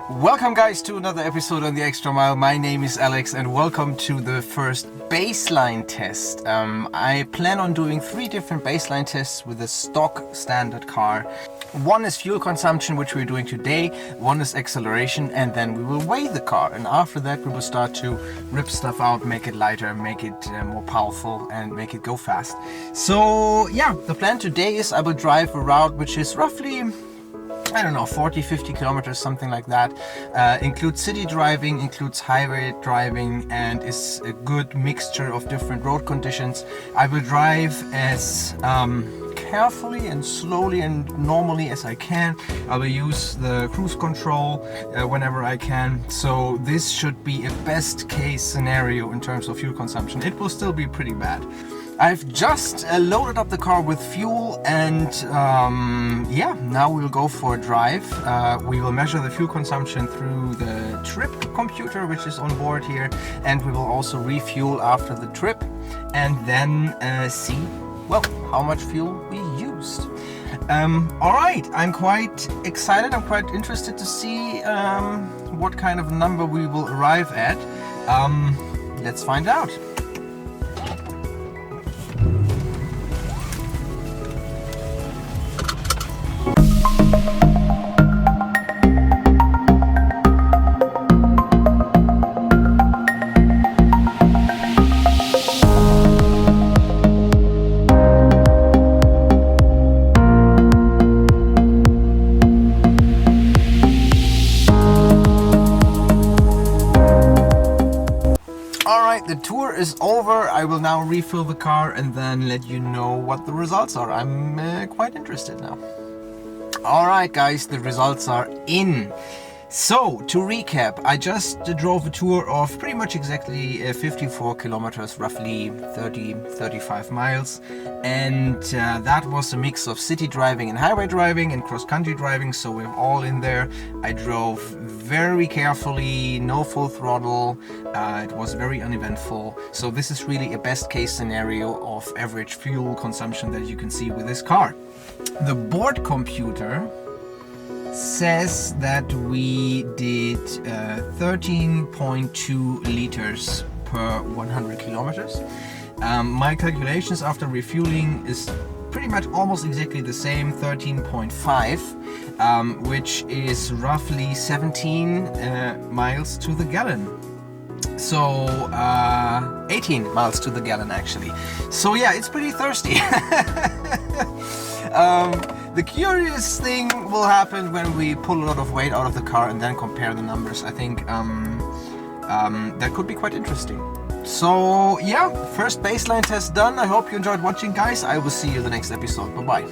Welcome guys to another episode on the Extra Mile. My name is Alex and welcome to the first baseline test. I plan on doing 3 different baseline tests with a stock standard car. One is fuel consumption, which we're doing today, one is acceleration, and then we will weigh the car, and after that we will start to rip stuff out, make it lighter, make it more powerful and make it go fast. So yeah, the plan today is I will drive a route which is roughly, I don't know, 40-50 kilometers, something like that. Includes city driving, includes highway driving, and is a good mixture of different road conditions. I will drive as carefully and slowly and normally as I can. I will use the cruise control whenever I can. So this should be a best case scenario in terms of fuel consumption. It will still be pretty bad. I've just loaded up the car with fuel and yeah, now we'll go for a drive. We will measure the fuel consumption through the trip computer which is on board here, and we will also refuel after the trip and then see, well, how much fuel we used. Alright, I'm quite excited, I'm quite interested to see what kind of number we will arrive at. Let's find out. The tour is over. I will now refill the car and then let you know what the results are. I'm quite interested now. Alright guys, the results are in. So, to recap, I just drove a tour of pretty much exactly 54 kilometers, roughly 30-35 miles, and that was a mix of city driving and highway driving and cross-country driving, so we're all in there. I drove very carefully, no full throttle, it was very uneventful, so this is really a best case scenario of average fuel consumption that you can see with this car. The board computer says that we did 13.2 liters per 100 kilometers. My calculations after refueling is pretty much almost exactly the same, 13.5, which is roughly 17 miles to the gallon. So 18 miles to the gallon actually. So yeah, it's pretty thirsty. The curious thing will happen when we pull a lot of weight out of the car and then compare the numbers. I think that could be quite interesting. So yeah, first baseline test done. I hope you enjoyed watching guys. I will see you in the next episode. Bye bye.